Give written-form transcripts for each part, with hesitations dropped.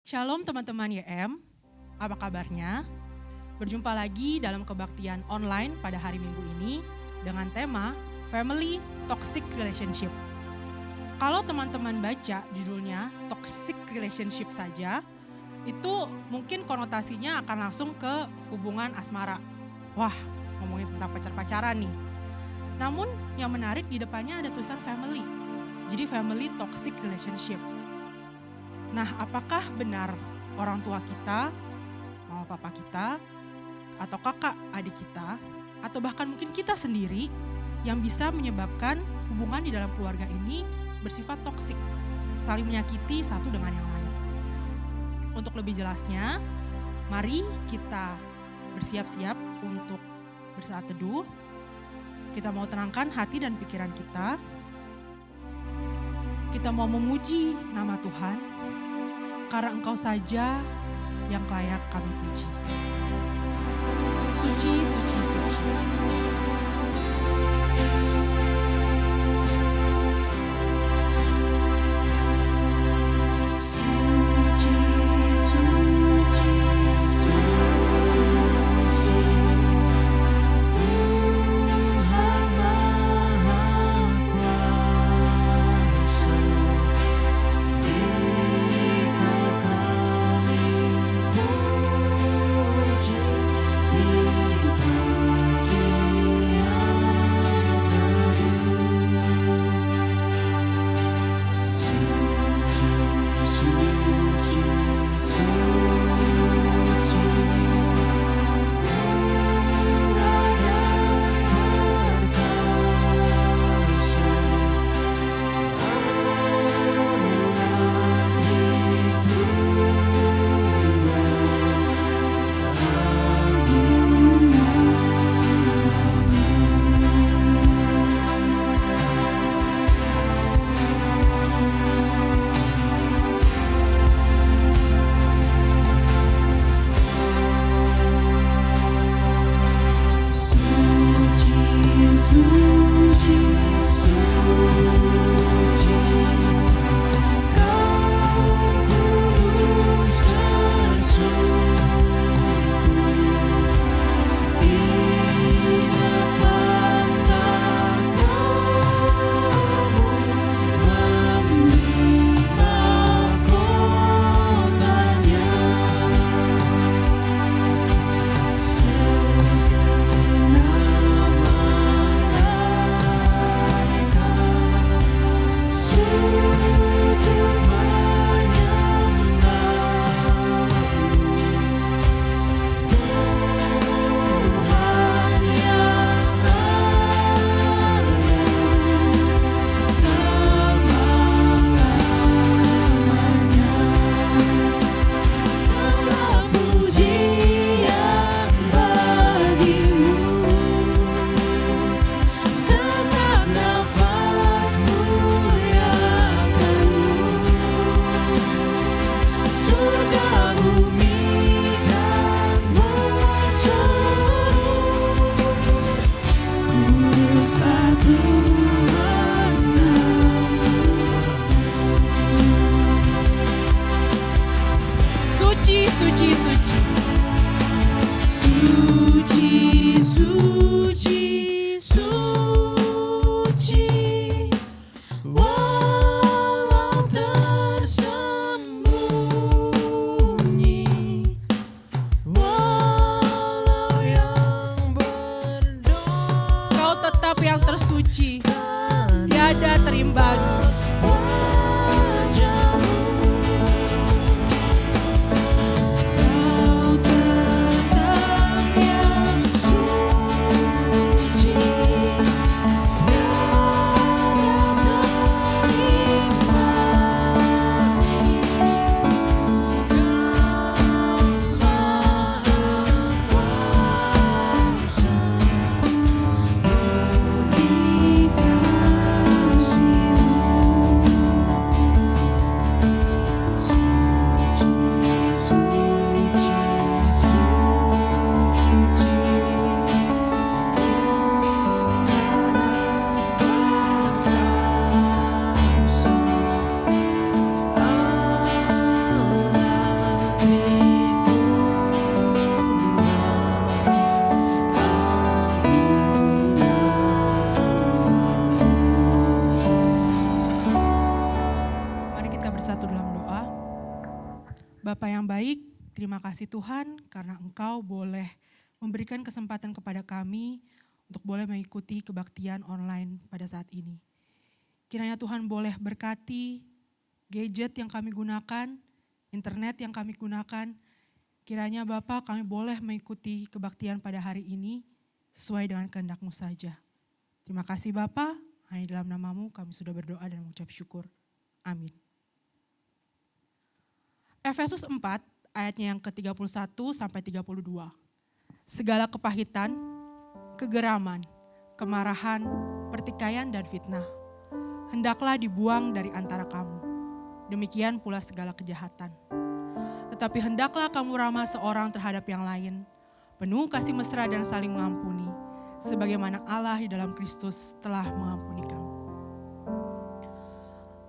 Shalom teman-teman YM, apa kabarnya? Berjumpa lagi dalam kebaktian online pada hari Minggu ini dengan tema Family Toxic Relationship. Kalau teman-teman baca judulnya Toxic Relationship saja, itu mungkin konotasinya akan langsung ke hubungan asmara. Wah, ngomongin tentang pacar-pacaran nih. Namun yang menarik di depannya ada tulisan family. Jadi family toxic relationship. Nah, apakah benar orang tua kita, mama papa kita, atau kakak adik kita, atau bahkan mungkin kita sendiri yang bisa menyebabkan hubungan di dalam keluarga ini bersifat toksik, saling menyakiti satu dengan yang lain. Untuk lebih jelasnya, mari kita bersiap-siap untuk bersaat teduh. Kita mau tenangkan hati dan pikiran kita. Kita mau memuji nama Tuhan, karena Engkau saja yang layak kami puji. Suci, suci, suci. bersatu dalam doa. Bapa yang baik, terima kasih Tuhan karena Engkau boleh memberikan kesempatan kepada kami untuk boleh mengikuti kebaktian online pada saat ini. Kiranya Tuhan boleh berkati gadget yang kami gunakan, internet yang kami gunakan. Kiranya Bapa kami boleh mengikuti kebaktian pada hari ini sesuai dengan kehendak-Mu saja. Terima kasih Bapa, hanya dalam nama-Mu kami sudah berdoa dan mengucap syukur. Amin. Efesus 4 ayatnya yang ke-31 sampai 32. Segala kepahitan, kegeraman, kemarahan, pertikaian dan fitnah hendaklah dibuang dari antara kamu. Demikian pula segala kejahatan. Tetapi hendaklah kamu ramah seorang terhadap yang lain, penuh kasih mesra dan saling mengampuni, sebagaimana Allah di dalam Kristus telah mengampuni kamu.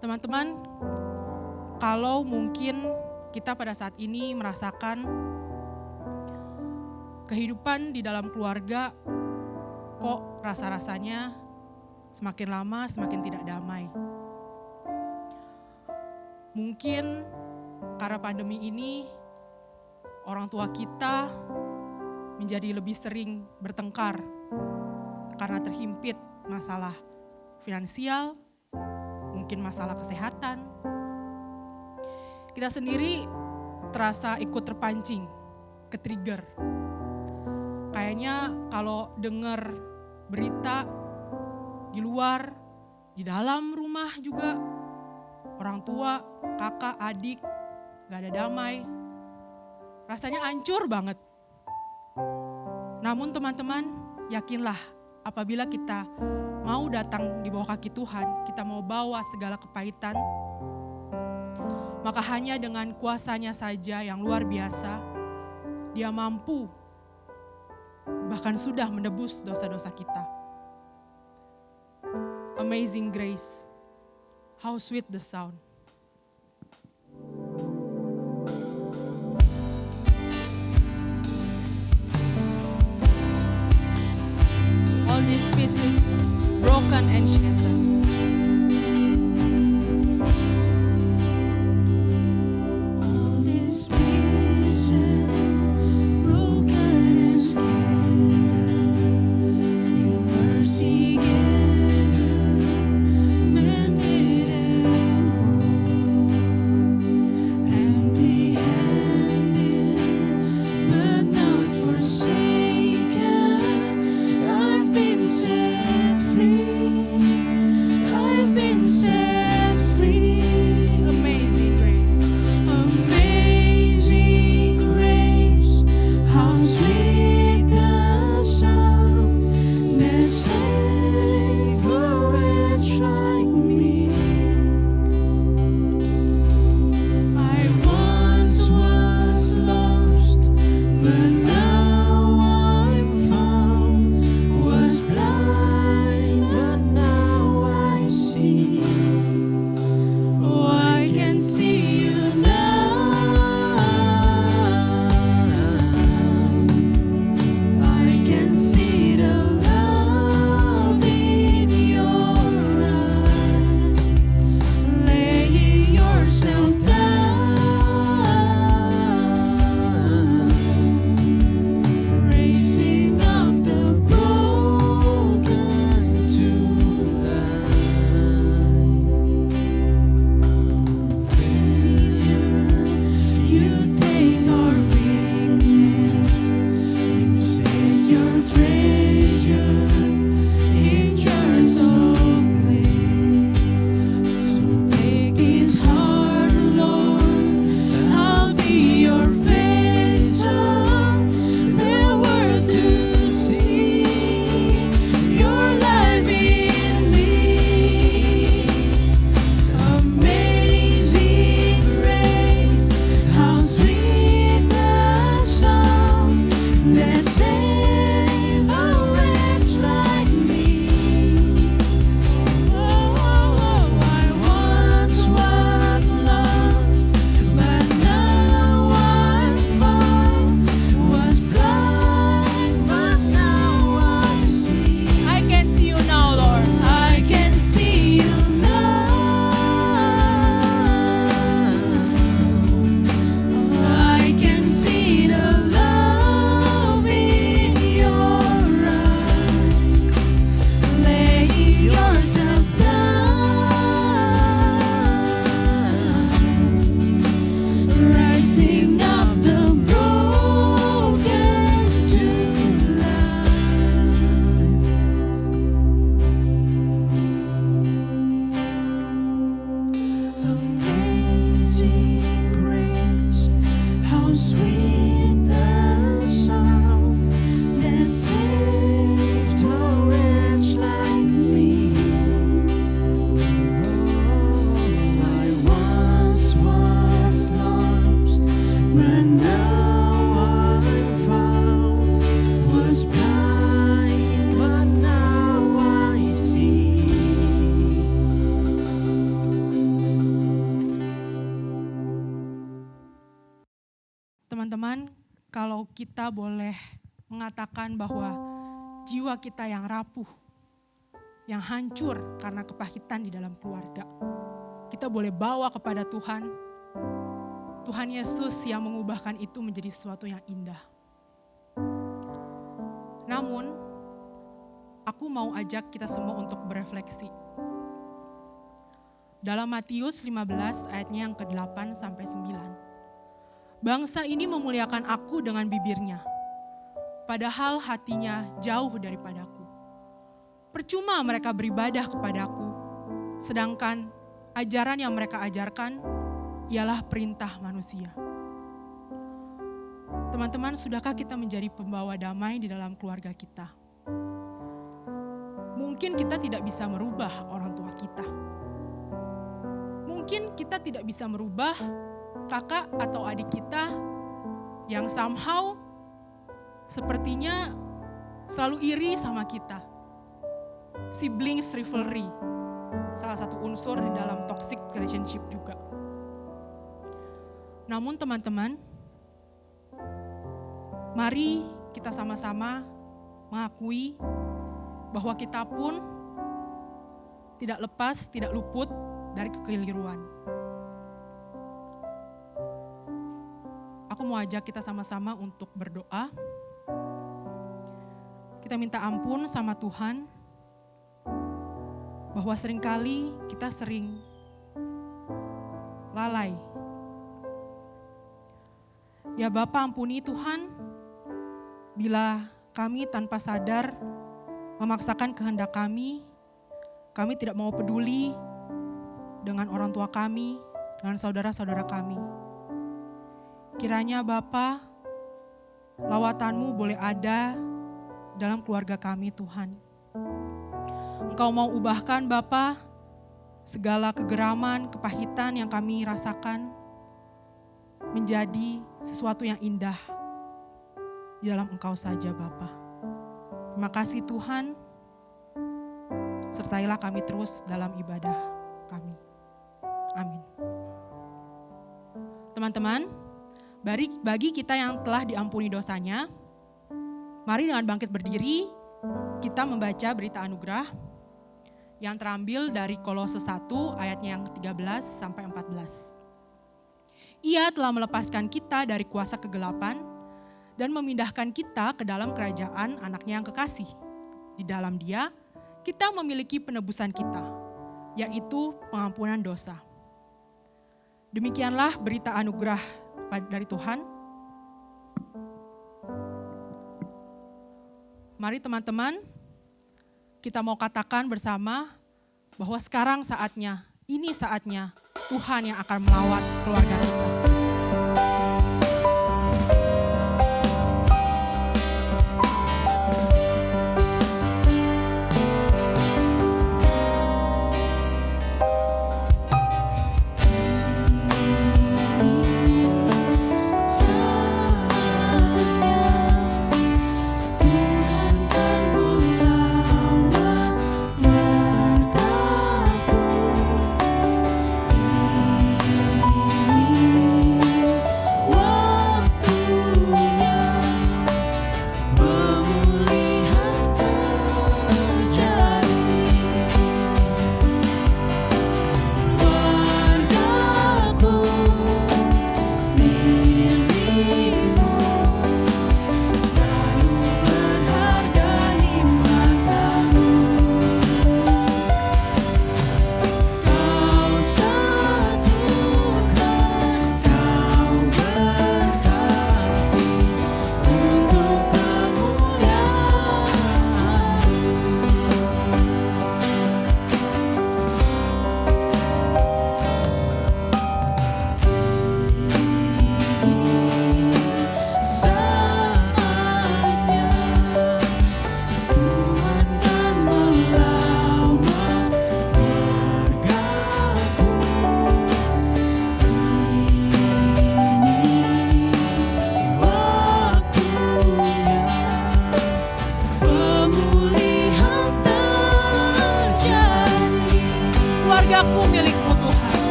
Teman-teman, kalau mungkin kita pada saat ini merasakan kehidupan di dalam keluarga kok rasa-rasanya semakin lama semakin tidak damai. Mungkin karena pandemi ini orang tua kita menjadi lebih sering bertengkar karena terhimpit masalah finansial, mungkin masalah kesehatan. Kita sendiri terasa ikut terpancing, ke-trigger. Kayaknya kalau dengar berita di luar, di dalam rumah juga, orang tua, kakak, adik, gak ada damai. Rasanya hancur banget. Namun teman-teman, yakinlah apabila kita mau datang di bawah kaki Tuhan, kita mau bawa segala kepahitan, maka hanya dengan kuasanya saja yang luar biasa, Dia mampu bahkan sudah menebus dosa-dosa kita. Amazing grace, how sweet the sound. All these pieces broken and shattered. Set free. sweet the sound that saved a wretch like me. Oh, I once was lost, but now I'm found. Was blind, but now I see. Teman-teman, kalau kita boleh mengatakan bahwa jiwa kita yang rapuh, yang hancur karena kepahitan di dalam keluarga, kita boleh bawa kepada Tuhan. Tuhan Yesus yang mengubahkan itu menjadi sesuatu yang indah. Namun, aku mau ajak kita semua untuk berefleksi. Dalam Matius 15 ayatnya yang ke-8 sampai 9. Bangsa ini memuliakan aku dengan bibirnya, padahal hatinya jauh daripadaku. Percuma mereka beribadah kepadaku, sedangkan ajaran yang mereka ajarkan ialah perintah manusia. Teman-teman, sudahkah kita menjadi pembawa damai di dalam keluarga kita? Mungkin kita tidak bisa merubah orang tua kita. Mungkin kita tidak bisa merubah kakak atau adik kita yang somehow sepertinya selalu iri sama kita. Siblings rivalry, salah satu unsur di dalam toxic relationship juga. Namun teman-teman, mari kita sama-sama mengakui bahwa kita pun tidak lepas, tidak luput dari kekeliruan. Aku mau ajak kita sama-sama untuk berdoa. Kita minta ampun sama Tuhan bahwa seringkali kita sering lalai. Ya Bapa, ampuni Tuhan bila kami tanpa sadar memaksakan kehendak kami tidak mau peduli dengan orang tua kami, dengan saudara-saudara kami. Kiranya Bapa, lawatan-Mu boleh ada dalam keluarga kami Tuhan. Engkau mau ubahkan Bapa segala kegeraman, kepahitan yang kami rasakan menjadi sesuatu yang indah di dalam Engkau saja Bapa. Terima kasih Tuhan, sertailah kami terus dalam ibadah kami. Amin. Teman-teman, bagi kita yang telah diampuni dosanya, mari dengan bangkit berdiri, kita membaca berita anugerah yang terambil dari Kolose 1 ayatnya yang 13 sampai 14. Ia telah melepaskan kita dari kuasa kegelapan dan memindahkan kita ke dalam kerajaan anaknya yang kekasih. Di dalam Dia, kita memiliki penebusan kita, yaitu pengampunan dosa. Demikianlah berita anugerah dari Tuhan. Mari teman-teman, kita mau katakan bersama bahwa sekarang saatnya, ini saatnya Tuhan yang akan melawat keluarga kita.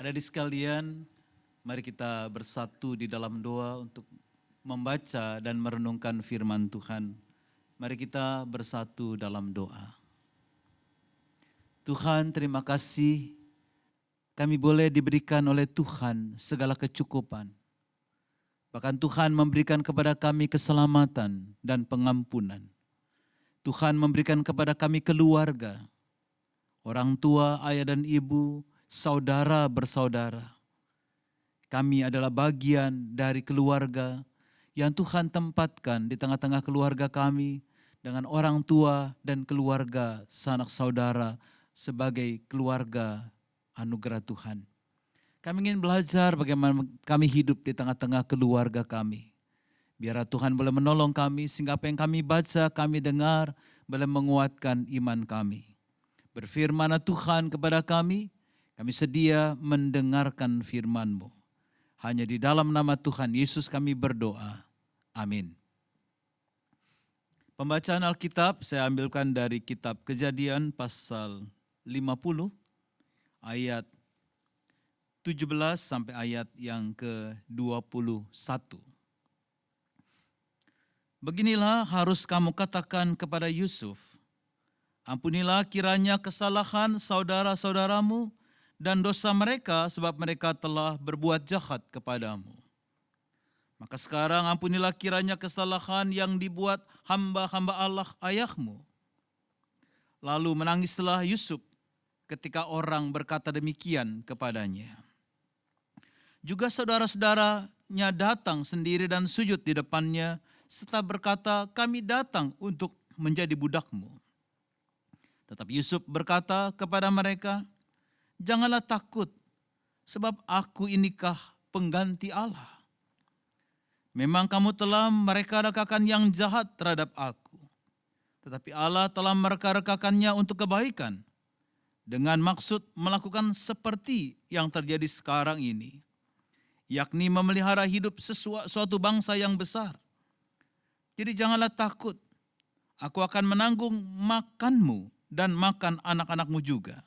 Adik-adik sekalian, mari kita bersatu di dalam doa untuk membaca dan merenungkan firman Tuhan. Mari kita bersatu dalam doa. Tuhan, terima kasih kami boleh diberikan oleh Tuhan segala kecukupan. Bahkan Tuhan memberikan kepada kami keselamatan dan pengampunan. Tuhan memberikan kepada kami keluarga, orang tua, ayah dan ibu, saudara bersaudara. Kami adalah bagian dari keluarga yang Tuhan tempatkan di tengah-tengah keluarga kami dengan orang tua dan keluarga sanak saudara sebagai keluarga anugerah Tuhan. Kami ingin belajar bagaimana kami hidup di tengah-tengah keluarga kami. Biar Tuhan boleh menolong kami sehingga apa yang kami baca, kami dengar, boleh menguatkan iman kami. Berfirman Tuhan kepada kami sedia mendengarkan firman-Mu. Hanya di dalam nama Tuhan Yesus kami berdoa. Amin. Pembacaan Alkitab saya ambilkan dari kitab Kejadian pasal 50 ayat 17 sampai ayat yang ke-21. Beginilah harus kamu katakan kepada Yusuf, ampunilah kiranya kesalahan saudara-saudaramu dan dosa mereka sebab mereka telah berbuat jahat kepadamu. Maka sekarang ampunilah kiranya kesalahan yang dibuat hamba-hamba Allah ayahmu. Lalu menangislah Yusuf ketika orang berkata demikian kepadanya. Juga saudara-saudaranya datang sendiri dan sujud di depannya serta berkata, kami datang untuk menjadi budakmu. Tetapi Yusuf berkata kepada mereka, janganlah takut, sebab aku inikah pengganti Allah. Memang kamu telah mereka-rekakan yang jahat terhadap aku, tetapi Allah telah mereka-rekakannya untuk kebaikan, dengan maksud melakukan seperti yang terjadi sekarang ini, yakni memelihara hidup suatu bangsa yang besar. Jadi janganlah takut, aku akan menanggung makanmu dan makan anak-anakmu juga.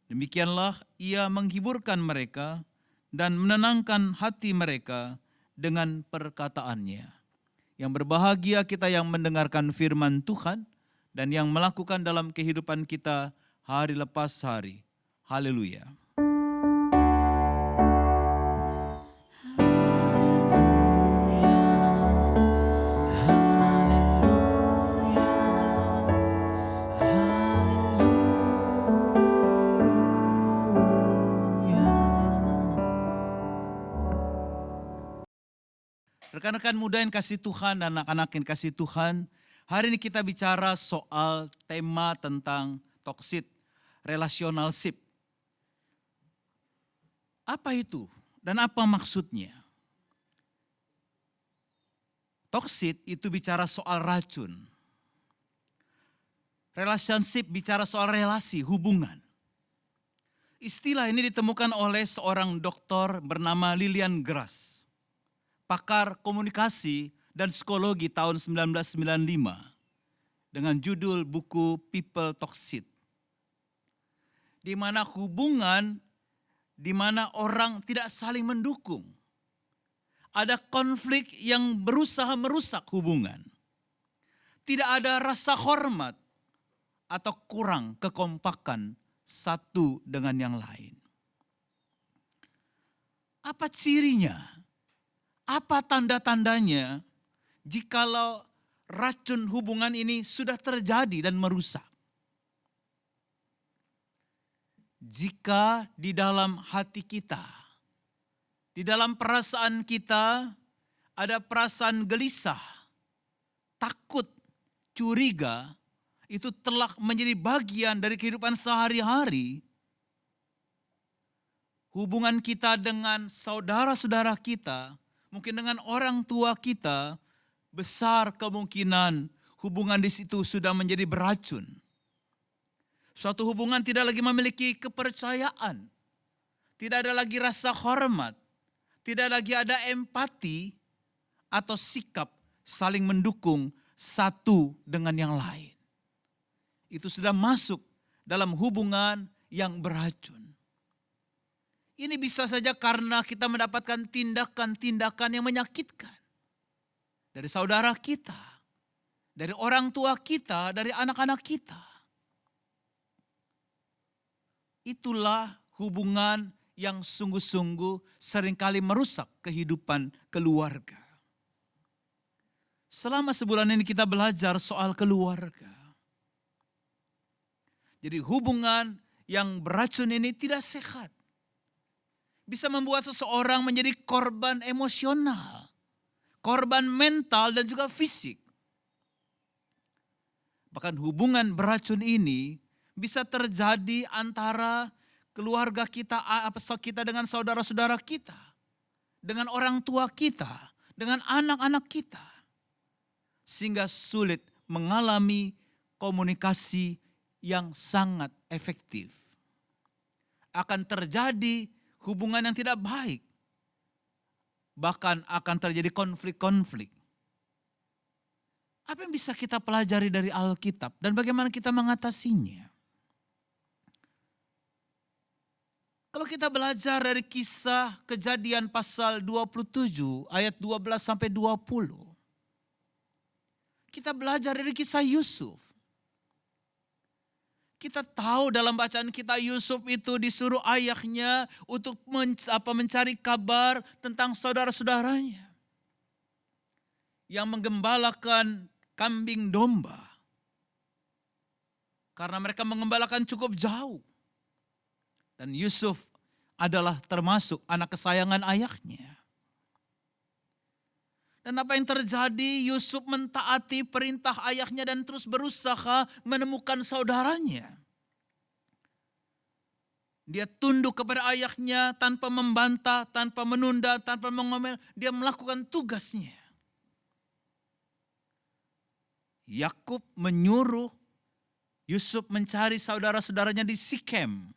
Demikianlah ia menghiburkan mereka dan menenangkan hati mereka dengan perkataannya. Yang berbahagia kita yang mendengarkan firman Tuhan dan yang melakukan dalam kehidupan kita hari lepas hari. Haleluya. Rekan-rekan muda yang kasih Tuhan dan anak-anak yang kasih Tuhan, hari ini kita bicara soal tema tentang toxic relationship. Apa itu dan apa maksudnya? Toxic itu bicara soal racun. Relationship bicara soal relasi, hubungan. Istilah ini ditemukan oleh seorang dokter bernama Lillian Grass, pakar komunikasi dan psikologi tahun 1995 dengan judul buku People Toxic. Di mana hubungan, di mana orang tidak saling mendukung. Ada konflik yang berusaha merusak hubungan. Tidak ada rasa hormat atau kurang kekompakan satu dengan yang lain. Apa cirinya? Apa tanda-tandanya jikalau racun hubungan ini sudah terjadi dan merusak? Jika di dalam hati kita, di dalam perasaan kita ada perasaan gelisah, takut, curiga, itu telah menjadi bagian dari kehidupan sehari-hari. Hubungan kita dengan saudara-saudara kita, mungkin dengan orang tua kita, besar kemungkinan hubungan di situ sudah menjadi beracun. Suatu hubungan tidak lagi memiliki kepercayaan, tidak ada lagi rasa hormat, tidak lagi ada empati atau sikap saling mendukung satu dengan yang lain. Itu sudah masuk dalam hubungan yang beracun. Ini bisa saja karena kita mendapatkan tindakan-tindakan yang menyakitkan dari saudara kita, dari orang tua kita, dari anak-anak kita. Itulah hubungan yang sungguh-sungguh seringkali merusak kehidupan keluarga. Selama sebulan ini kita belajar soal keluarga. Jadi hubungan yang beracun ini tidak sehat. Bisa membuat seseorang menjadi korban emosional, korban mental dan juga fisik. Bahkan hubungan beracun ini bisa terjadi antara keluarga kita, kita dengan saudara-saudara kita, dengan orang tua kita, dengan anak-anak kita. Sehingga sulit mengalami komunikasi yang sangat efektif. Akan terjadi hubungan yang tidak baik. Bahkan akan terjadi konflik-konflik. Apa yang bisa kita pelajari dari Alkitab dan bagaimana kita mengatasinya? Kalau kita belajar dari kisah Kejadian pasal 27 ayat 12 sampai 20. Kita belajar dari kisah Yusuf. Kita tahu dalam bacaan kita Yusuf itu disuruh ayahnya untuk mencari kabar tentang saudara-saudaranya yang menggembalakan kambing domba. Karena mereka mengembalakan cukup jauh. Dan Yusuf adalah termasuk anak kesayangan ayahnya. Dan apa yang terjadi? Yusuf mentaati perintah ayahnya dan terus berusaha menemukan saudaranya. Dia tunduk kepada ayahnya tanpa membantah, tanpa menunda, tanpa mengomel. Dia melakukan tugasnya. Yakub menyuruh Yusuf mencari saudara-saudaranya di Sikem.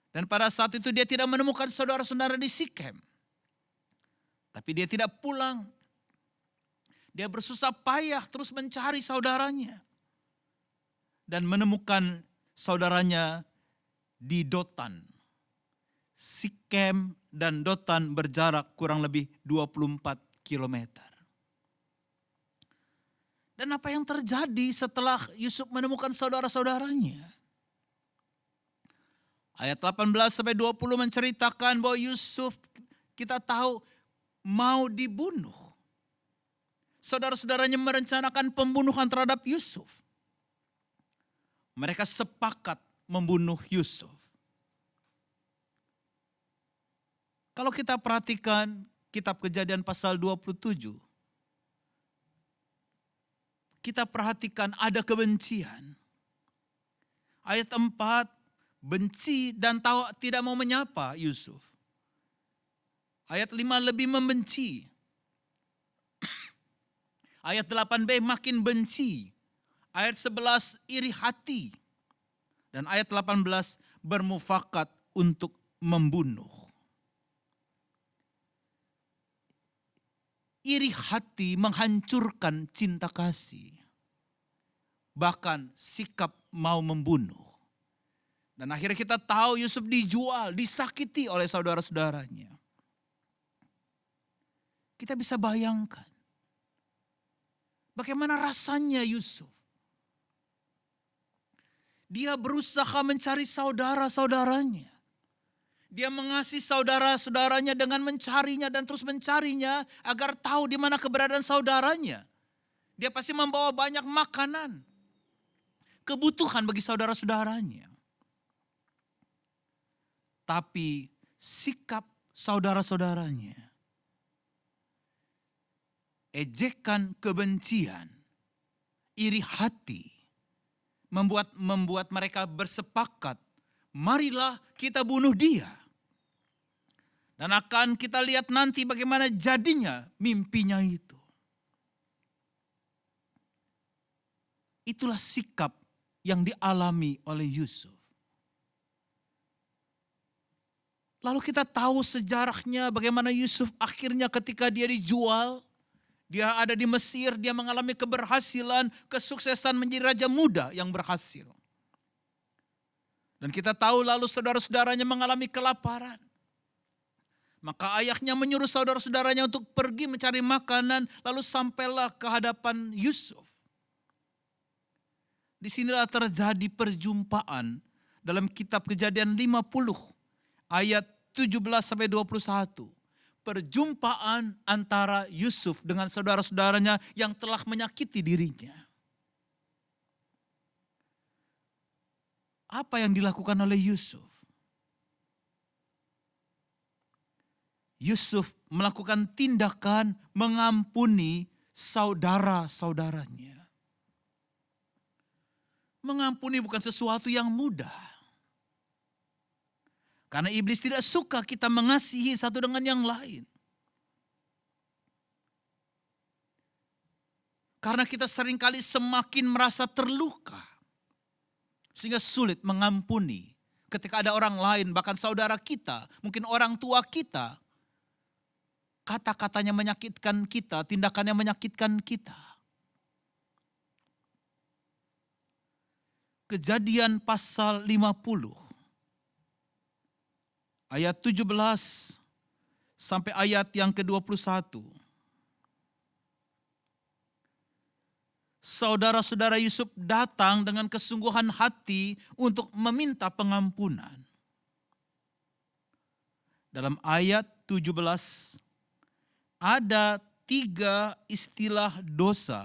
Dan pada saat itu dia tidak menemukan saudara-saudara di Sikem. Tapi dia tidak pulang. Dia bersusah payah terus mencari saudaranya. Dan menemukan saudaranya di Dotan. Sikem dan Dotan berjarak kurang lebih 24 kilometer. Dan apa yang terjadi setelah Yusuf menemukan saudara-saudaranya? Ayat 18 sampai 20 menceritakan bahwa Yusuf kita tahu mau dibunuh. Saudara-saudaranya merencanakan pembunuhan terhadap Yusuf. Mereka sepakat membunuh Yusuf. Kalau kita perhatikan kitab Kejadian pasal 27. Kita perhatikan ada kebencian. Ayat 4, benci dan tidak mau menyapa Yusuf. Ayat 5 lebih membenci. Ayat 8b makin benci. Ayat 11 iri hati. Dan ayat 18 bermufakat untuk membunuh. Iri hati menghancurkan cinta kasih. Bahkan sikap mau membunuh. Dan akhirnya kita tahu Yusuf dijual, disakiti oleh saudara-saudaranya. Kita bisa bayangkan bagaimana rasanya Yusuf. Dia berusaha mencari saudara-saudaranya. Dia mengasihi saudara-saudaranya dengan mencarinya dan terus mencarinya agar tahu di mana keberadaan saudaranya. Dia pasti membawa banyak makanan, kebutuhan bagi saudara-saudaranya. Tapi sikap saudara-saudaranya, ejekan kebencian, iri hati, membuat mereka bersepakat, marilah kita bunuh dia. Dan akan kita lihat nanti bagaimana jadinya mimpinya itu. Itulah sikap yang dialami oleh Yusuf. Lalu kita tahu sejarahnya bagaimana Yusuf akhirnya ketika dia dijual, dia ada di Mesir, dia mengalami keberhasilan, kesuksesan menjadi raja muda yang berhasil. Dan kita tahu lalu saudara-saudaranya mengalami kelaparan. Maka ayahnya menyuruh saudara-saudaranya untuk pergi mencari makanan, lalu sampailah ke hadapan Yusuf. Disinilah terjadi perjumpaan dalam kitab Kejadian 50 ayat 17-21. Perjumpaan antara Yusuf dengan saudara-saudaranya yang telah menyakiti dirinya. Apa yang dilakukan oleh Yusuf? Yusuf melakukan tindakan mengampuni saudara-saudaranya. Mengampuni bukan sesuatu yang mudah. Karena iblis tidak suka kita mengasihi satu dengan yang lain. Karena kita seringkali semakin merasa terluka. Sehingga sulit mengampuni. Ketika ada orang lain, bahkan saudara kita, mungkin orang tua kita, kata-katanya menyakitkan kita, tindakannya menyakitkan kita. Kejadian pasal 50. Ayat 17 sampai ayat yang ke-21. Saudara-saudara Yusuf datang dengan kesungguhan hati untuk meminta pengampunan. Dalam ayat 17 ada 3 istilah dosa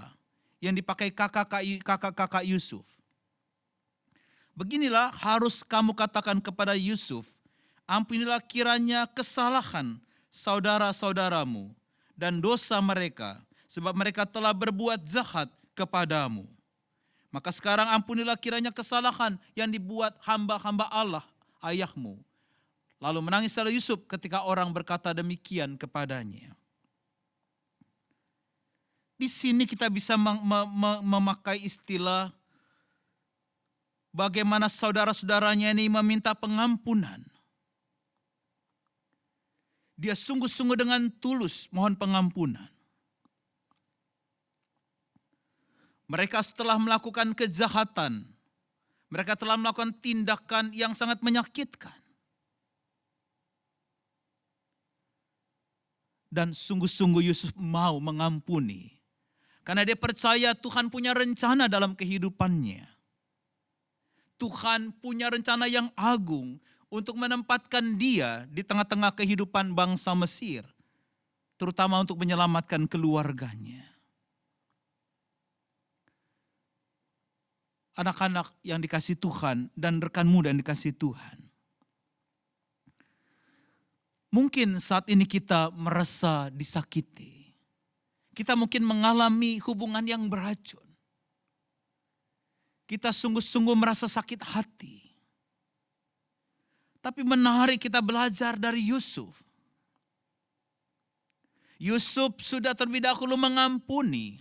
yang dipakai kakak-kakak Yusuf. Beginilah harus kamu katakan kepada Yusuf, ampunilah kiranya kesalahan saudara-saudaramu dan dosa mereka, sebab mereka telah berbuat jahat kepadamu. Maka sekarang ampunilah kiranya kesalahan yang dibuat hamba-hamba Allah, ayahmu. Lalu menangislah Yusuf ketika orang berkata demikian kepadanya. Di sini kita bisa memakai istilah bagaimana saudara-saudaranya ini meminta pengampunan. Dia sungguh-sungguh dengan tulus mohon pengampunan. Mereka setelah melakukan kejahatan, mereka telah melakukan tindakan yang sangat menyakitkan. Dan sungguh-sungguh Yusuf mau mengampuni. Karena dia percaya Tuhan punya rencana dalam kehidupannya. Tuhan punya rencana yang agung untuk menempatkan dia di tengah-tengah kehidupan bangsa Mesir. Terutama untuk menyelamatkan keluarganya. Anak-anak yang dikasih Tuhan dan rekan muda yang dikasih Tuhan. Mungkin saat ini kita merasa disakiti. Kita mungkin mengalami hubungan yang beracun. Kita sungguh-sungguh merasa sakit hati. Tapi menarik kita belajar dari Yusuf. Yusuf sudah terlebih dahulu mengampuni.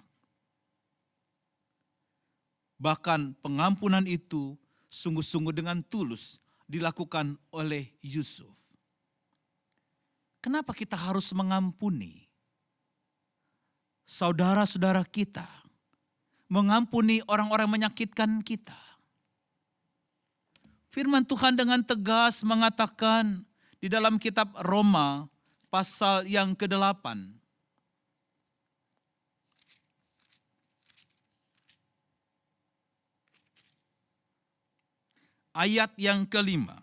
Bahkan pengampunan itu sungguh-sungguh dengan tulus dilakukan oleh Yusuf. Kenapa kita harus mengampuni saudara-saudara kita? Mengampuni orang-orang yang menyakitkan kita. Firman Tuhan dengan tegas mengatakan di dalam kitab Roma pasal yang ke-8. Ayat yang ke-5.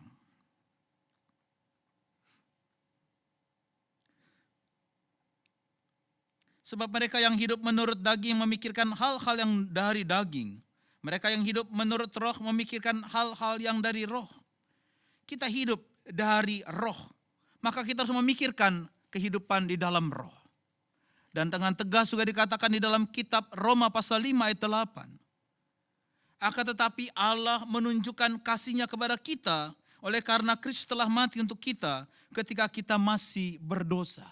Sebab mereka yang hidup menurut daging memikirkan hal-hal yang dari daging. Mereka yang hidup menurut roh memikirkan hal-hal yang dari roh. Kita hidup dari roh. Maka kita harus memikirkan kehidupan di dalam roh. Dan dengan tegas juga dikatakan di dalam kitab Roma pasal 5 ayat 8. Akan tetapi Allah menunjukkan kasih-Nya kepada kita oleh karena Kristus telah mati untuk kita ketika kita masih berdosa.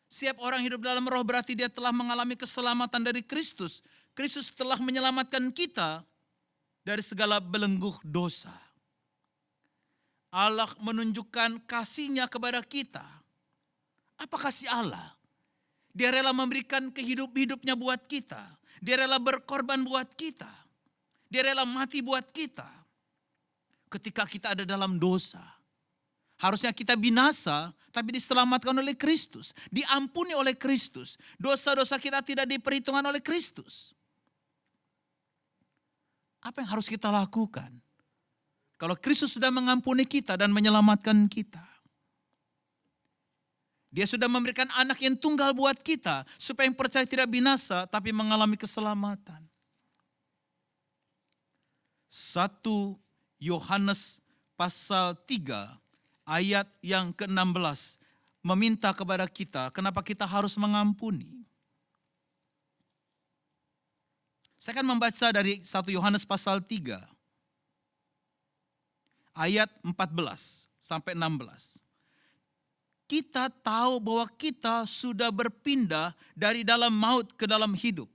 Setiap orang hidup dalam roh berarti dia telah mengalami keselamatan dari Kristus. Kristus telah menyelamatkan kita dari segala belenggu dosa. Allah menunjukkan kasih-Nya kepada kita. Apa kasih Allah? Dia rela memberikan hidupnya buat kita. Dia rela berkorban buat kita. Dia rela mati buat kita. ketika kita ada dalam dosa. Harusnya kita binasa, tapi diselamatkan oleh Kristus. Diampuni oleh Kristus. Dosa-dosa kita tidak diperhitungkan oleh Kristus. Apa yang harus kita lakukan? Kalau Kristus sudah mengampuni kita dan menyelamatkan kita. Dia sudah memberikan anak yang tunggal buat kita, supaya yang percaya tidak binasa, tapi mengalami keselamatan. 1 Yohanes pasal 3 ayat yang ke-16 meminta kepada kita, kenapa kita harus mengampuni. Saya akan membaca dari 1 Yohanes pasal 3 ayat 14 sampai 16. Kita tahu bahwa kita sudah berpindah dari dalam maut ke dalam hidup.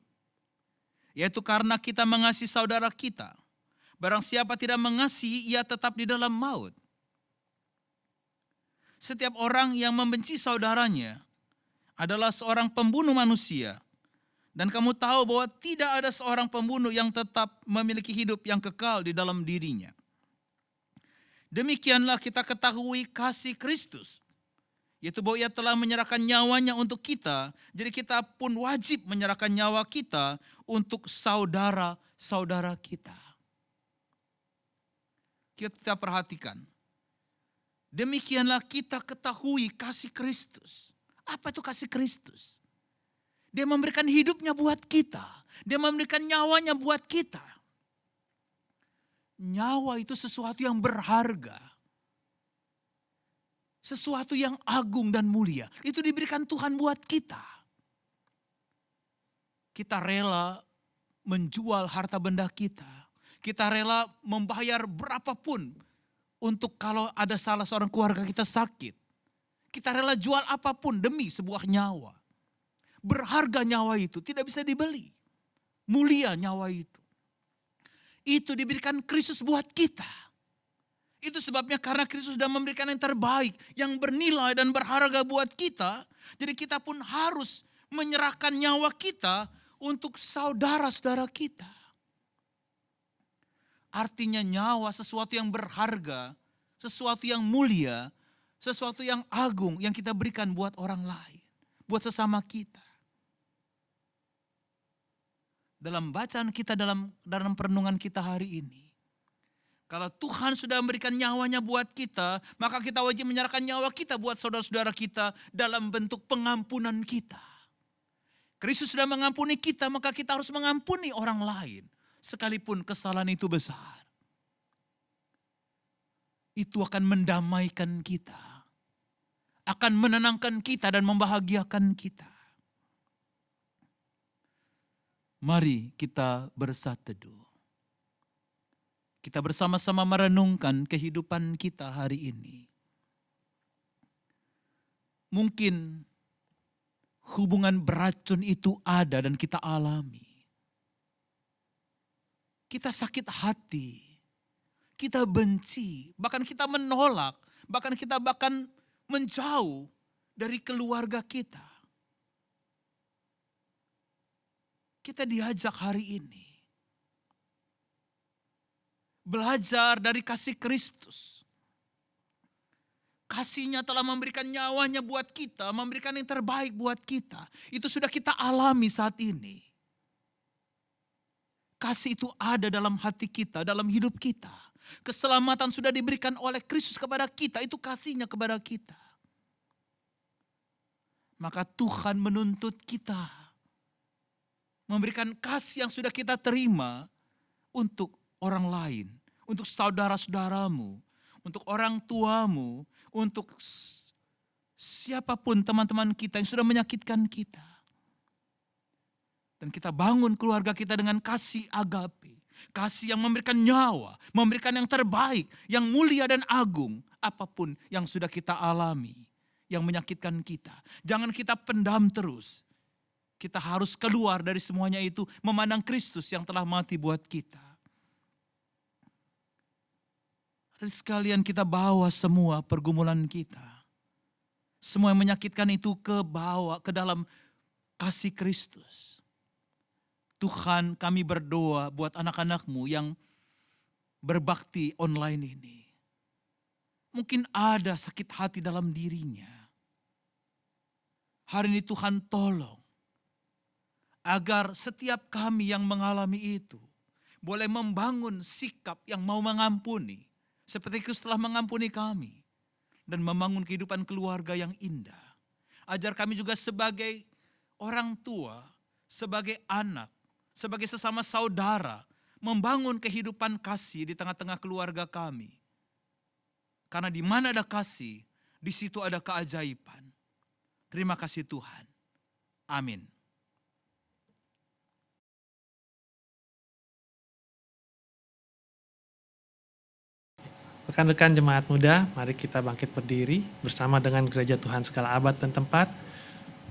Yaitu karena kita mengasihi saudara kita. Barang siapa tidak mengasihi, ia tetap di dalam maut. Setiap orang yang membenci saudaranya adalah seorang pembunuh manusia. Dan kamu tahu bahwa tidak ada seorang pembunuh yang tetap memiliki hidup yang kekal di dalam dirinya. Demikianlah kita ketahui kasih Kristus. Yaitu bahwa ia telah menyerahkan nyawanya untuk kita. Jadi kita pun wajib menyerahkan nyawa kita untuk saudara-saudara kita. Kita perhatikan. Demikianlah kita ketahui kasih Kristus. Apa itu kasih Kristus? Dia memberikan hidupnya buat kita. Dia memberikan nyawanya buat kita. Nyawa itu sesuatu yang berharga. Sesuatu yang agung dan mulia. Itu diberikan Tuhan buat kita. Kita rela menjual harta benda kita. Kita rela membayar berapapun untuk kalau ada salah seorang keluarga kita sakit. Kita rela jual apapun demi sebuah nyawa. Berharga nyawa itu, tidak bisa dibeli. Mulia nyawa itu. Itu diberikan Kristus buat kita. Itu sebabnya karena Kristus sudah memberikan yang terbaik, yang bernilai dan berharga buat kita. Jadi kita pun harus menyerahkan nyawa kita untuk saudara-saudara kita. Artinya nyawa sesuatu yang berharga, sesuatu yang mulia, sesuatu yang agung yang kita berikan buat orang lain, buat sesama kita. Dalam bacaan kita, dalam perenungan kita hari ini, kalau Tuhan sudah memberikan nyawanya buat kita, maka kita wajib menyerahkan nyawa kita buat saudara-saudara kita dalam bentuk pengampunan kita. Kristus sudah mengampuni kita, maka kita harus mengampuni orang lain. Sekalipun kesalahan itu besar. Itu akan mendamaikan kita. Akan menenangkan kita dan membahagiakan kita. Mari kita bersateduh. Kita bersama-sama merenungkan kehidupan kita hari ini. Mungkin hubungan beracun itu ada dan kita alami. Kita sakit hati, kita benci, bahkan kita menolak, bahkan menjauh dari keluarga kita. Kita diajak hari ini belajar dari kasih Kristus. Kasihnya telah memberikan nyawanya buat kita, memberikan yang terbaik buat kita. Itu sudah kita alami saat ini. Kasih itu ada dalam hati kita, dalam hidup kita. Keselamatan sudah diberikan oleh Kristus kepada kita, itu kasihnya kepada kita. Maka Tuhan menuntut kita memberikan kasih yang sudah kita terima untuk orang lain, untuk saudara-saudaramu, untuk orang tuamu, untuk siapapun teman-teman kita yang sudah menyakitkan kita. Dan kita bangun keluarga kita dengan kasih agape. Kasih yang memberikan nyawa, memberikan yang terbaik, yang mulia dan agung. Apapun yang sudah kita alami, yang menyakitkan kita. Jangan kita pendam terus. Kita harus keluar dari semuanya itu, memandang Kristus yang telah mati buat kita. Dan sekalian kita bawa semua pergumulan kita. Semua yang menyakitkan itu ke dalam kasih Kristus. Tuhan, kami berdoa buat anak-anak-Mu yang berbakti online ini. Mungkin ada sakit hati dalam dirinya. Hari ini Tuhan tolong agar setiap kami yang mengalami itu boleh membangun sikap yang mau mengampuni. Seperti Kristus telah mengampuni kami. Dan membangun kehidupan keluarga yang indah. Ajar kami juga sebagai orang tua, sebagai anak, sebagai sesama saudara, membangun kehidupan kasih di tengah-tengah keluarga kami. Karena di mana ada kasih, di situ ada keajaiban. Terima kasih Tuhan. Amin. Rekan-rekan jemaat muda, mari kita bangkit berdiri bersama dengan Gereja Tuhan Segala Abad dan Tempat.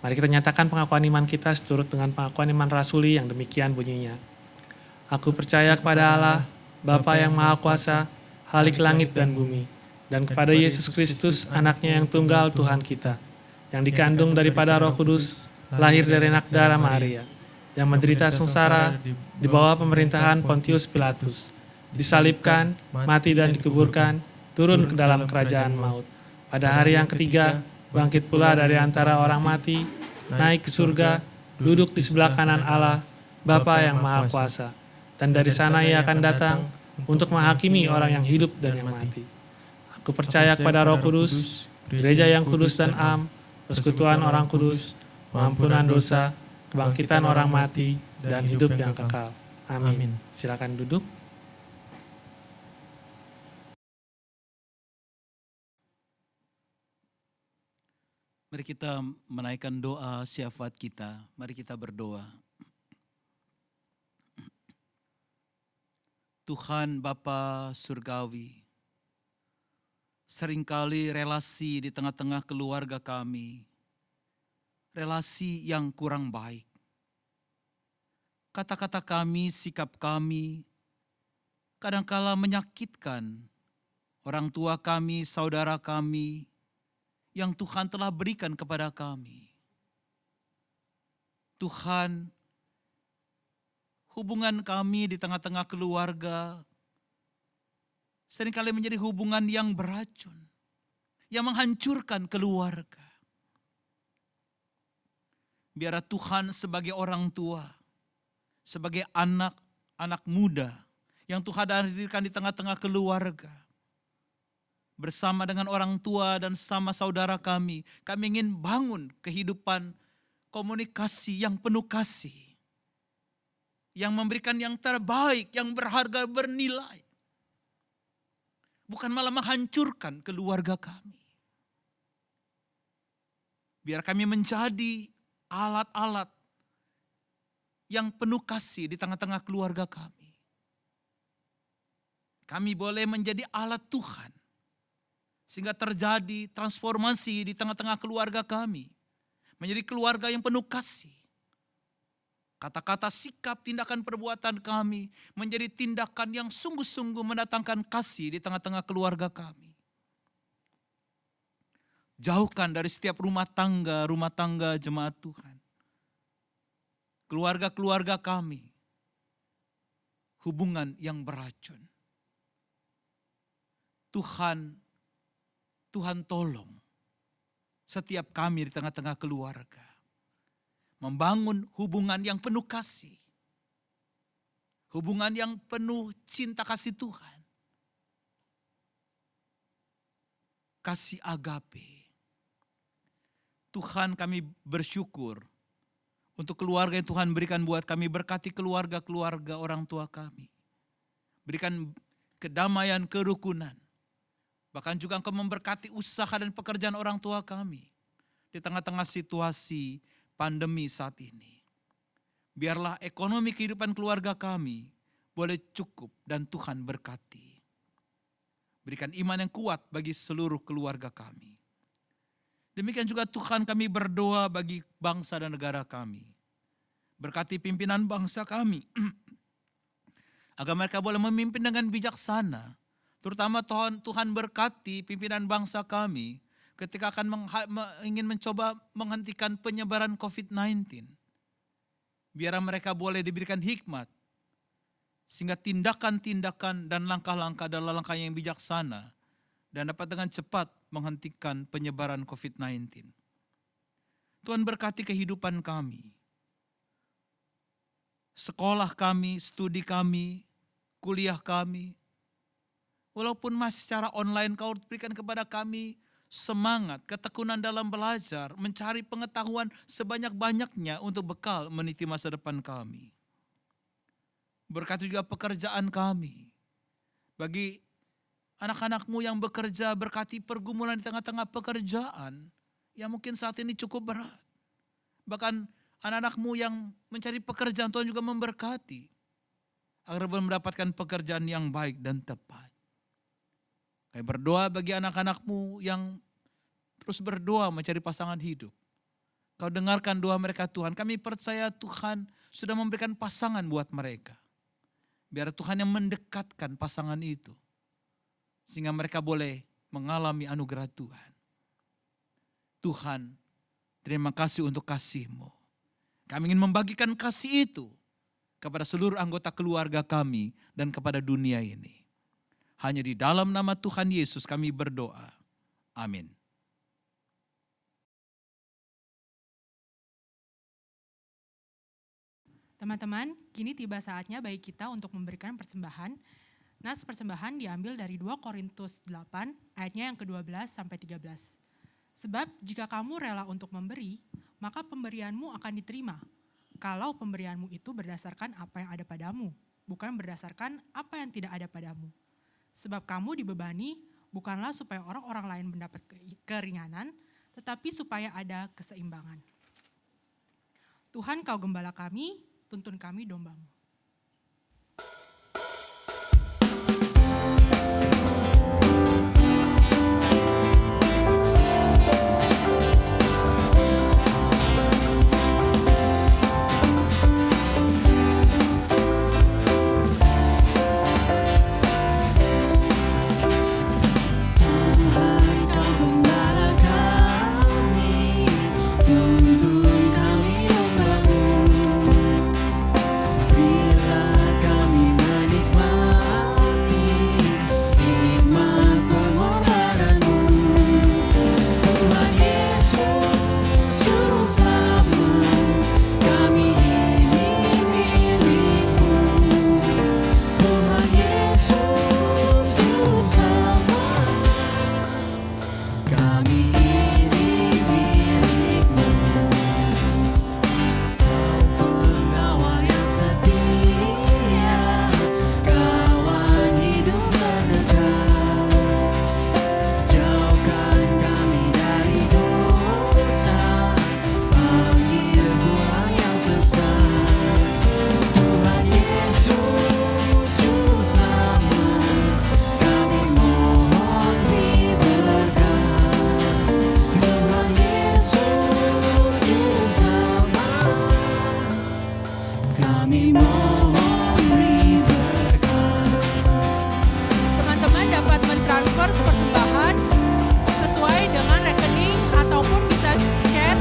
Mari kita nyatakan pengakuan iman kita seturut dengan pengakuan iman rasuli yang demikian bunyinya. Aku percaya kepada Allah, Bapa yang Maha Kuasa, Khalik langit dan bumi, dan kepada Yesus Kristus, anaknya yang tunggal Tuhan kita, yang dikandung daripada Roh Kudus, lahir dari anak darah Maria, yang menderita sengsara di bawah pemerintahan Pontius Pilatus, disalibkan, mati dan dikuburkan, turun ke dalam kerajaan maut. Pada hari yang ketiga, bangkit pula dari antara orang mati, naik ke surga, duduk di sebelah kanan Allah, Bapa yang Maha Kuasa. Dan dari sana Ia akan datang untuk menghakimi orang yang hidup dan yang mati. Aku percaya kepada Roh Kudus, gereja yang kudus dan am, persekutuan orang kudus, pengampunan dosa, kebangkitan orang mati, dan hidup yang kekal. Amin. Silakan duduk. Mari kita menaikkan doa syafaat kita. Mari kita berdoa. Tuhan Bapa Surgawi, seringkali relasi di tengah-tengah keluarga kami, relasi yang kurang baik. Kata-kata kami, sikap kami, kadangkala menyakitkan orang tua kami, saudara kami, yang Tuhan telah berikan kepada kami. Tuhan, hubungan kami di tengah-tengah keluarga seringkali menjadi hubungan yang beracun, yang menghancurkan keluarga. Biar Tuhan sebagai orang tua, sebagai anak muda yang Tuhan hadirkan di tengah-tengah keluarga, bersama dengan orang tua dan sama saudara kami ingin bangun kehidupan komunikasi yang penuh kasih, yang memberikan yang terbaik, yang berharga, bernilai. Bukan malah menghancurkan keluarga kami. Biar kami menjadi alat-alat yang penuh kasih di tengah-tengah keluarga kami. Kami boleh menjadi alat Tuhan, sehingga terjadi transformasi di tengah-tengah keluarga kami. Menjadi keluarga yang penuh kasih. Kata-kata, sikap, tindakan, perbuatan kami menjadi tindakan yang sungguh-sungguh mendatangkan kasih di tengah-tengah keluarga kami. Jauhkan dari setiap rumah tangga jemaat Tuhan. Keluarga-keluarga kami, hubungan yang beracun. Tuhan tolong setiap kami di tengah-tengah keluarga membangun hubungan yang penuh kasih. Hubungan yang penuh cinta kasih Tuhan. Kasih agape. Tuhan, kami bersyukur untuk keluarga yang Tuhan berikan buat kami. Berkati keluarga-keluarga orang tua kami. Berikan kedamaian, kerukunan. Bahkan juga Engkau memberkati usaha dan pekerjaan orang tua kami di tengah-tengah situasi pandemi saat ini. Biarlah ekonomi kehidupan keluarga kami boleh cukup dan Tuhan berkati. Berikan iman yang kuat bagi seluruh keluarga kami. Demikian juga Tuhan, kami berdoa bagi bangsa dan negara kami. Berkati pimpinan bangsa kami, agar mereka boleh memimpin dengan bijaksana. Terutama Tuhan berkati pimpinan bangsa kami ketika akan ingin mencoba menghentikan penyebaran COVID-19. Biar mereka boleh diberikan hikmat, sehingga tindakan-tindakan dan langkah-langkah adalah langkah yang bijaksana dan dapat dengan cepat menghentikan penyebaran COVID-19. Tuhan berkati kehidupan kami, sekolah kami, studi kami, kuliah kami. Walaupun masih secara online, Kau berikan kepada kami semangat, ketekunan dalam belajar, mencari pengetahuan sebanyak-banyaknya untuk bekal meniti masa depan kami. Berkati juga pekerjaan kami. Bagi anak-anak-Mu yang bekerja, berkati pergumulan di tengah-tengah pekerjaan yang mungkin saat ini cukup berat. Bahkan anak-anak-Mu yang mencari pekerjaan, Tuhan juga memberkati agar mendapatkan pekerjaan yang baik dan tepat. Kami berdoa bagi anak-anak-Mu yang terus berdoa mencari pasangan hidup. Kau dengarkan doa mereka Tuhan. Kami percaya Tuhan sudah memberikan pasangan buat mereka. Biar Tuhan yang mendekatkan pasangan itu. Sehingga mereka boleh mengalami anugerah Tuhan. Tuhan, terima kasih untuk kasih-Mu. Kami ingin membagikan kasih itu kepada seluruh anggota keluarga kami dan kepada dunia ini. Hanya di dalam nama Tuhan Yesus kami berdoa. Amin. Teman-teman, kini tiba saatnya bagi kita untuk memberikan persembahan. Nas persembahan diambil dari 2 Korintus 8 ayatnya yang ke-12 sampai 13. Sebab jika kamu rela untuk memberi, maka pemberianmu akan diterima. Kalau pemberianmu itu berdasarkan apa yang ada padamu, bukan berdasarkan apa yang tidak ada padamu. Sebab kamu dibebani bukanlah supaya orang-orang lain mendapat keringanan, tetapi supaya ada keseimbangan. Tuhan, Kau gembala kami, tuntun kami domba-Mu. Teman-teman dapat mentransfer persembahan sesuai dengan rekening ataupun bisa chat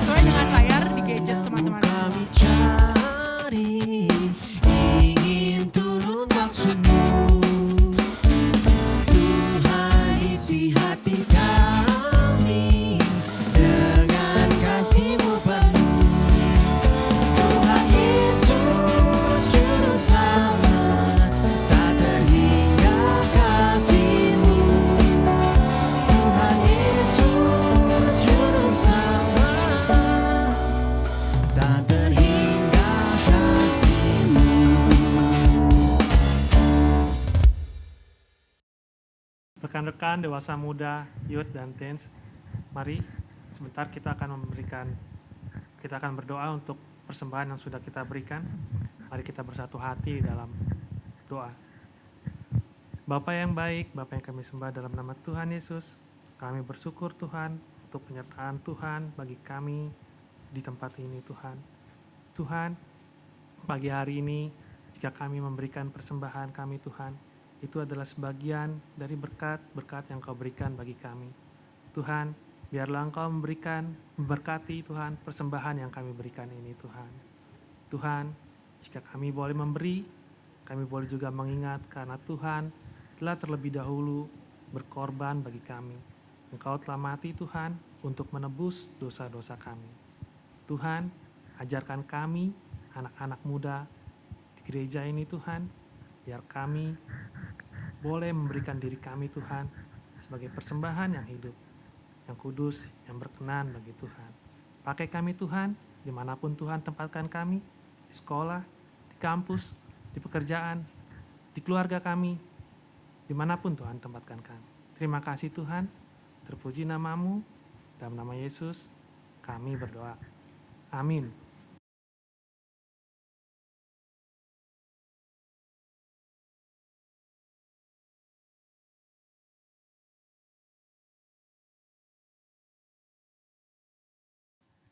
sesuai dengan layar di gadget teman-teman. Kami cari, ingin turun maksud-Mu. Tuhan isi hati kami dengan kasih-Mu penuh. Tuhan Yesus Juru Selamat, tak terhingga kasih-Mu. Tuhan Yesus Juru Selamat, tak terhingga kasih-Mu. Rekan-rekan dewasa muda, youth dan teens, mari sebentar kita akan berdoa untuk persembahan yang sudah kita berikan. Mari kita bersatu hati dalam doa. Bapa yang baik, Bapa yang kami sembah dalam nama Tuhan Yesus, kami bersyukur Tuhan untuk penyertaan Tuhan bagi kami di tempat ini Tuhan. Tuhan, pagi hari ini jika kami memberikan persembahan kami Tuhan, itu adalah sebagian dari berkat-berkat yang Kau berikan bagi kami. Tuhan, biarlah Engkau memberkati Tuhan persembahan yang kami berikan ini Tuhan. Tuhan, jika kami boleh memberi, Kami boleh juga mengingat karena Tuhan telah terlebih dahulu berkorban bagi kami. Engkau telah mati Tuhan untuk menebus dosa-dosa kami. Tuhan, ajarkan kami anak-anak muda di gereja ini Tuhan, biar kami boleh memberikan diri kami Tuhan sebagai persembahan yang hidup, yang kudus, yang berkenan bagi Tuhan. Pakai kami Tuhan, dimanapun Tuhan tempatkan kami, di sekolah, di kampus, di pekerjaan, di keluarga kami, dimanapun Tuhan tempatkan kami. Terima kasih Tuhan, terpuji namamu, dalam nama Yesus kami berdoa. Amin.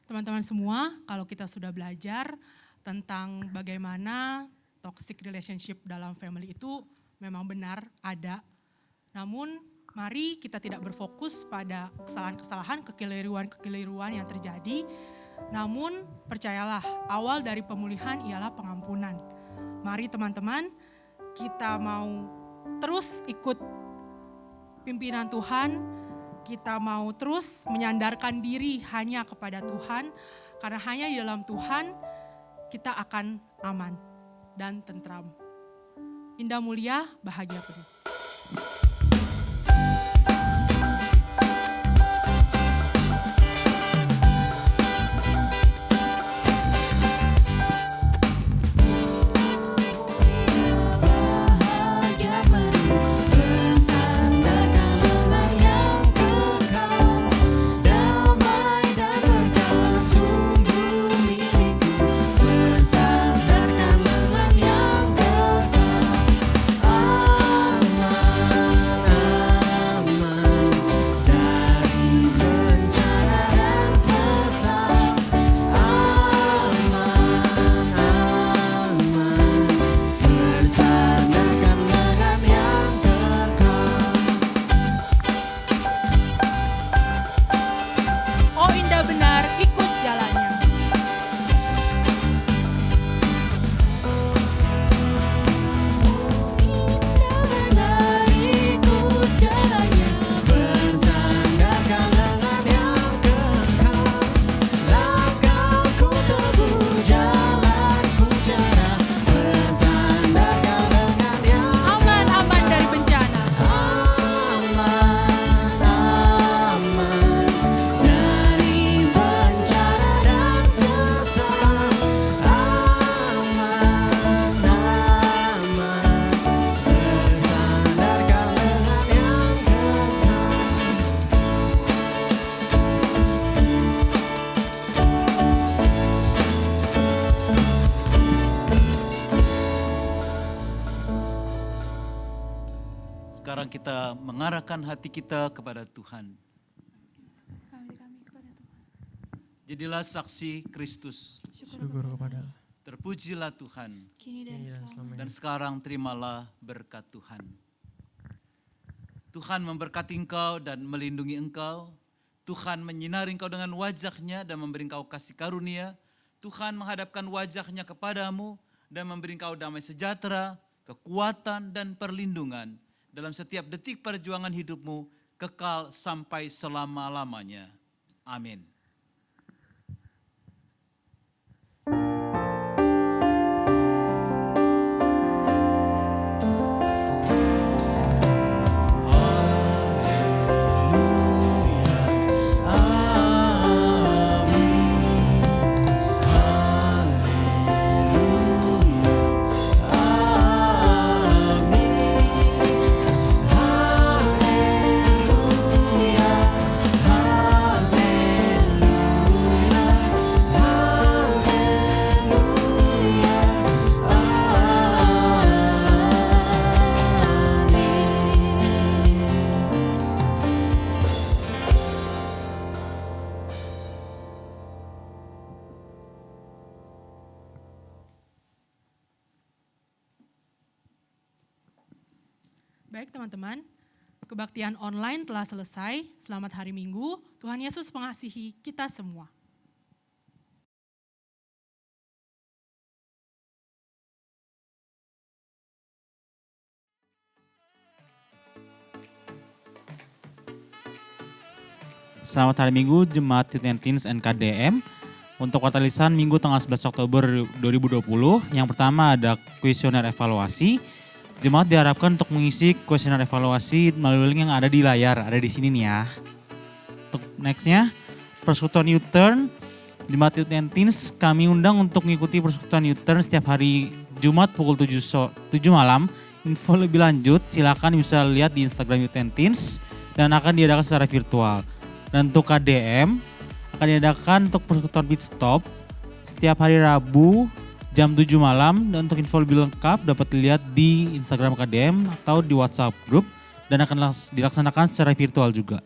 Teman-teman semua, kalau kita sudah belajar tentang bagaimana toxic relationship dalam family itu memang benar ada. Namun mari kita tidak berfokus pada kesalahan-kesalahan, kekeliruan-kekeliruan yang terjadi. Namun percayalah, awal dari pemulihan ialah pengampunan. Mari teman-teman, kita mau terus ikut pimpinan Tuhan, kita mau terus menyandarkan diri hanya kepada Tuhan, karena hanya di dalam Tuhan kita akan aman dan tentram. Indah mulia, bahagia penuh. Sekarang kita mengarahkan hati kita kepada Tuhan. Kami kepada Tuhan. Jadilah saksi Kristus. Syukur kepada Terpujilah Tuhan. kini dan selamanya. Dan sekarang terimalah berkat Tuhan. Tuhan memberkati engkau dan melindungi engkau. Tuhan menyinari engkau dengan wajah-Nya dan memberi engkau kasih karunia. Tuhan menghadapkan wajah-Nya kepadamu dan memberi engkau damai sejahtera, kekuatan dan perlindungan dalam setiap detik perjuangan hidupmu, kekal sampai selama-lamanya. Amin. Baik teman-teman, kebaktian online telah selesai. Selamat hari Minggu. Tuhan Yesus mengasihi kita semua. Selamat hari Minggu Jemaat Youth and Teens NKDM. Untuk kuartal lisan Minggu tanggal 11 Oktober 2020, yang pertama ada kuesioner evaluasi. Jemaat diharapkan untuk mengisi kuesioner evaluasi melalui link yang ada di layar, ada di sini nih ya. Untuk nextnya, persekutuan U-Turn. Jemaat Youth and Teens kami undang untuk mengikuti persekutuan U-Turn setiap hari Jumat pukul 7 malam. Info lebih lanjut silakan bisa lihat di Instagram Youth and Teens dan akan diadakan secara virtual. Dan untuk KDM akan diadakan untuk persekutuan pit stop setiap hari Rabu jam 7 malam, dan untuk info lebih lengkap dapat dilihat di Instagram KDM atau di WhatsApp group dan akan dilaksanakan secara virtual juga.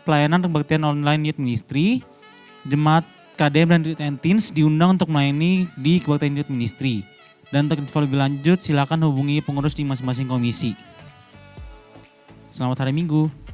Pelayanan kebaktian online Youth Ministry, Jemaat KDM dan Youth and Teens diundang untuk melayani di kebaktian Youth Ministry. Dan untuk info lebih lanjut silakan hubungi pengurus di masing-masing komisi. Selamat hari Minggu.